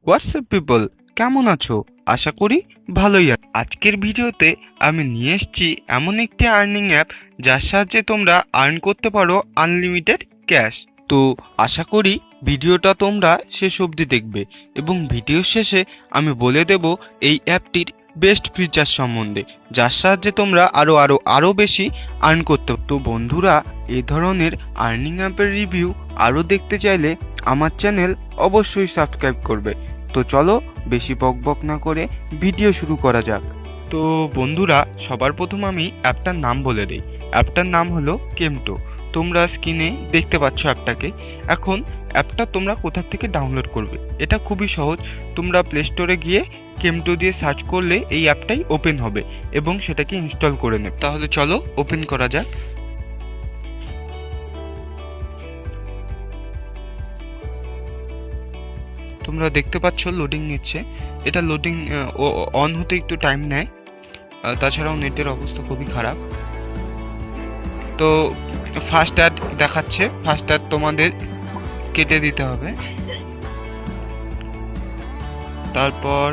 WhatsApp people, কেমন আছো? আশা করি ভালোই আছো। আজকের ভিডিওতে আমি নিয়ে এসেছি এমন একটি আর্নিং অ্যাপ যার সাহায্যে তোমরা আর্ন করতে পারো আনলিমিটেড ক্যাশ। তো আশা করি ভিডিওটা তোমরা শেষ অবধি দেখবে এবং ভিডিওর শেষে আমি বলে দেব এই অ্যাপটির বেস্ট ফিচার সম্বন্ধে, যার সাহায্যে তোমরা আরও বেশি আর্ন করতে। তো বন্ধুরা, এই ধরনের আর্নিং অ্যাপের রিভিউ আরও দেখতে চাইলে আমার চ্যানেল অবশ্যই সাবস্ক্রাইব করবে। তো চলো বেশি বকবক না করে ভিডিও শুরু করা যাক। তো বন্ধুরা, সবার প্রথম আমি অ্যাপটার নাম বলে দিই। অ্যাপটার নাম হলো কেমটো। তোমরা স্ক্রিনে দেখতে পাচ্ছ অ্যাপটাকে। এখন অ্যাপটা তোমরা কোথা থেকে ডাউনলোড করবে, এটা খুবই সহজ। তোমরা প্লে স্টোরে গিয়ে কেমটো দিয়ে সার্চ করলে এই অ্যাপটাই ওপেন হবে এবং সেটাকে ইনস্টল করে নেবে। তাহলে চলো ওপেন করা যাক। তোমরা দেখতে পাচ্ছ লোডিং নিচ্ছে। এটা লোডিং অন হতে একটু টাইম নেয়, তাছাড়াও নেটের অবস্থা খুবই খারাপ। তো ফার্স্ট অ্যাড দেখাচ্ছে, ফার্স্ট অ্যাড তোমাদের কেটে দিতে হবে। তারপর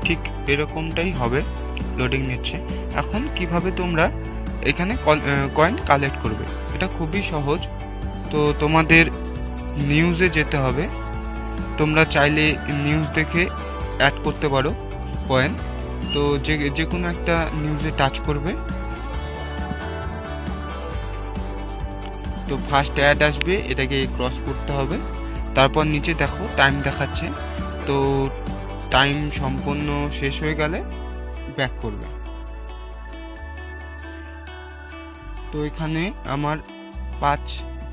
ঠিক এরকমটাই হবে, লোডিং নিচ্ছে। এখন কিভাবে তোমরা এখানে কয়েন কালেক্ট করবে, এটা খুবই সহজ। তো তোমাদের নিউজে যেতে হবে। তোমরা চাইলে নিউজ দেখে অ্যাড করতে পারো কয়েন। তো যে কোনো একটা নিউজে টাচ করবে, তো ফার্স্ট অ্যাড আসবে, এটাকে ক্রস করতে হবে। তারপর নিচে দেখো টাইম দেখাচ্ছে, তো টাইম সম্পূর্ণ শেষ হয়ে গেলে ব্যাক করবে। তো এখানে আমার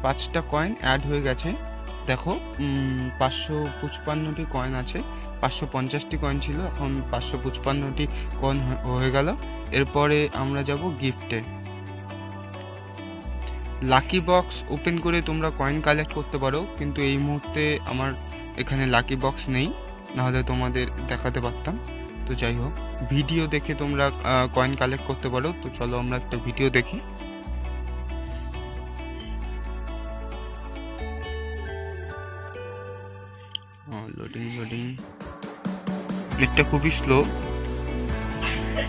পাঁচটা কয়েন অ্যাড হয়ে গেছে। দেখো 555টি কয়েন আছে। 550টি কয়েন ছিল, এখন 555টি কয়েন হয়ে গেল। এরপরে আমরা যাব গিফটে। লাকি বক্স ওপেন করে তোমরা কয়েন কালেক্ট করতে পারো, কিন্তু এই মুহূর্তে আমার এখানে লাকি বক্স নেই, নাহলে তোমাদের দেখাতে পারতাম। তো যাই হোক, ভিডিও দেখে তোমরা কয়েন কালেক্ট করতে পারো। তো চলো আমরা একটা ভিডিও দেখি। লোডিং নেটটা খুবই স্লো,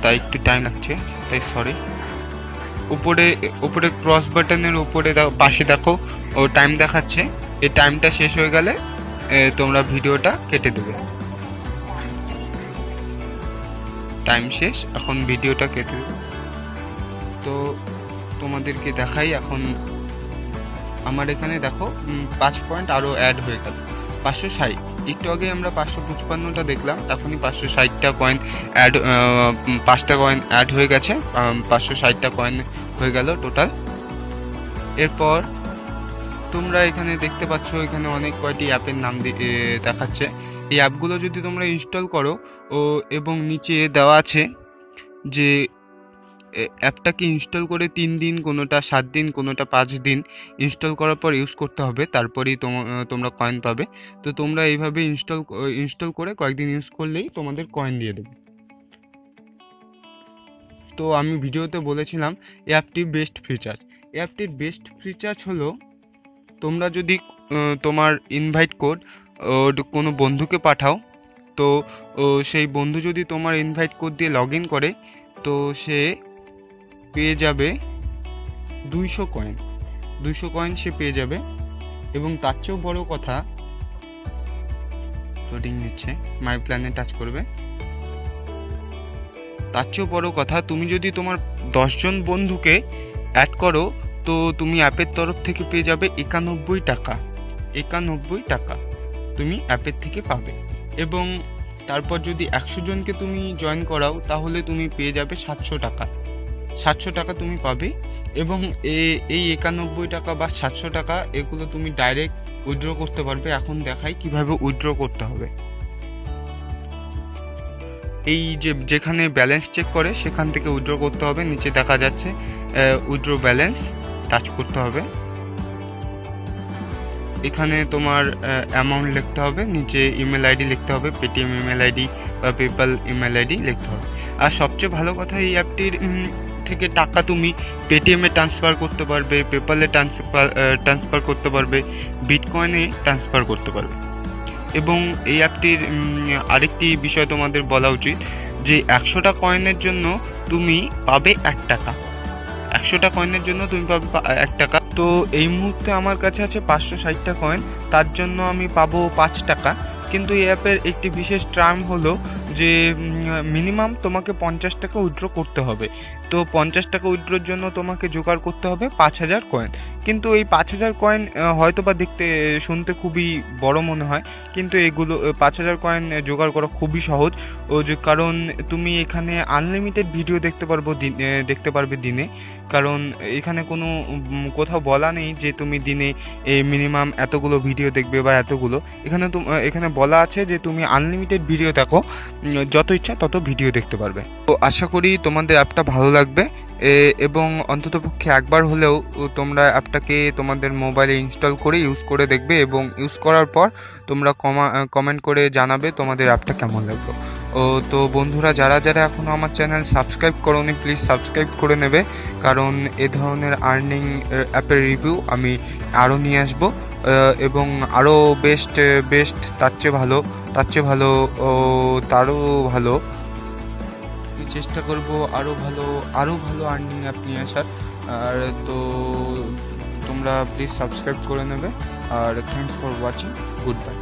তাই একটু টাইম লাগছে, তাই সরি। উপরে ক্রস বাটনের উপরে পাশে দেখো ও টাইম দেখাচ্ছে। এই টাইমটা শেষ হয়ে গেলে তোমরা ভিডিওটা কেটে দেবে। টাইম শেষ, এখন ভিডিওটা কেটে দেবে। তো তোমাদেরকে দেখাই, এখন আমার এখানে দেখো 5 পয়েন্ট আরও অ্যাড হয়ে গেল, 560। একটু আগে আমরা 555টা দেখলাম, এখনই 560টা কয়েন অ্যাড, 5টা কয়েন অ্যাড হয়ে গেছে, 560টা কয়েন হয়ে গেল টোটাল। এরপর তোমরা এখানে দেখতে পাচ্ছ, এখানে অনেক কয়টি অ্যাপের নাম দেখাচ্ছে। এই অ্যাপগুলো যদি তোমরা ইনস্টল করো এবং নিচে দেওয়া আছে যে অ্যাপটাকে ইনস্টল করে 3 দিন, কোনোটা 7 দিন, কোনোটা 5 দিন ইনস্টল করার পর ইউজ করতে হবে, তারপরেই তোমরা কয়েন পাবে। তো তোমরা এইভাবে ইনস্টল করে কয়েকদিন ইউজ করলেই তোমাদের কয়েন দিয়ে দেবে। তো আমি ভিডিওতে বলেছিলাম এই অ্যাপটির বেস্ট ফিচার। এই অ্যাপটির বেস্ট ফিচার হলো, তোমরা যদি তোমার ইনভাইট কোড কোনো বন্ধুকে পাঠাও, তো সেই বন্ধু যদি তোমার ইনভাইট কোড দিয়ে লগ ইন করে, তো সে পেয়ে যাবে 200 কয়েন সে পেয়ে যাবে। এবং তার চেয়েও বড় কথা, লোডিং নিচ্ছে, মাই প্ল্যানে টাচ করবে। তার চেয়েও বড় কথা, তুমি যদি তোমার 10 জন বন্ধুকে অ্যাড করো, তো তুমি অ্যাপের তরফ থেকে পেয়ে যাবে 91 টাকা তুমি অ্যাপের থেকে পাবে। এবং তারপর যদি 100 জনকে তুমি জয়েন করাও, তাহলে তুমি পেয়ে যাবে 700 টাকা তুমি পাবে। এবং এই 91 টাকা বা 700 টাকা, এগুলো তুমি ডাইরেক্ট উইথড্র করতে পারবে। এখন দেখাই কিভাবে উইথড্র করতে হবে। এই যেখানে ব্যালেন্স চেক করে সেখান থেকে উইথড্র করতে হবে। নিচে দেখা যাচ্ছে উইথড্র ব্যালেন্স, টাচ করতে হবে। এখানে তোমার অ্যামাউন্ট লিখতে হবে, নিচে ইমেল আইডি লিখতে হবে, পেটিএম ইমেল আইডি বা পেপ্যাল ইমেল আইডি লিখতে হবে। আর সবচেয়ে ভালো কথা, এই অ্যাপটির থেকে টাকা তুমি পেটিএমে ট্রান্সফার করতে পারবে, পেপ্যালে ট্রান্সফার করতে পারবে, বিটকয়েনে ট্রান্সফার করতে পারবে। এবং এই অ্যাপটির আরেকটি বিষয় তোমাদের বলা উচিত যে 100টা কয়েনের জন্য তুমি পাবে 1 টাকা। 100টা কয়েনের জন্য তুমি পাবে 1 টাকা। তো এই মুহূর্তে আমার কাছে আছে 560টা কয়েন, তার জন্য আমি পাবো 5 টাকা। কিন্তু এই অ্যাপের একটি বিশেষ টার্ম হলো যে মিনিমাম তোমাকে 50 টাকা উইথড্র করতে হবে। তো 50 টাকা উইথড্রোর জন্য তোমাকে জোগাড় করতে হবে 5000 কয়েন। কিন্তু এই 5000 কয়েন হয়তো বা দেখতে শুনতে খুবই বড় মনে হয়, কিন্তু এগুলো 5000 কয়েন জোগাড় করা খুবই সহজ। কারণ তুমি এখানে আনলিমিটেড ভিডিও দেখতে পারবে দিনে। কারণ এখানে কোনো কোথাও বলা নেই যে তুমি দিনে মিনিমাম এতগুলো ভিডিও দেখবে বা এতগুলো। এখানে বলা আছে যে তুমি আনলিমিটেড ভিডিও দেখো, যত ইচ্ছা তত ভিডিও দেখতে পারবে। তো আশা করি তোমাদের অ্যাপটা ভালো লাগবে এবং অন্ততপক্ষে একবার হলেও তোমরা অ্যাপটাকে তোমাদের মোবাইলে ইনস্টল করে ইউজ করে দেখবে এবং ইউজ করার পর তোমরা কমেন্ট করে জানাবে তোমাদের অ্যাপটা কেমন লাগলো। তো বন্ধুরা, যারা যারা এখনও আমার চ্যানেল সাবস্ক্রাইব করোনি প্লিজ সাবস্ক্রাইব করে নেবে, কারণ এ ধরনের আর্নিং অ্যাপের রিভিউ আমি আরও নিয়ে আসবো এবং আরও বেস্ট তার চেয়ে ভালো তারও ভালো চেষ্টা করব আরও ভালো আর্নিং অ্যাপ নিয়ে আসার। আর তো তোমরা প্লিজ সাবস্ক্রাইব করে নেবে। আর thanks for watching, good by.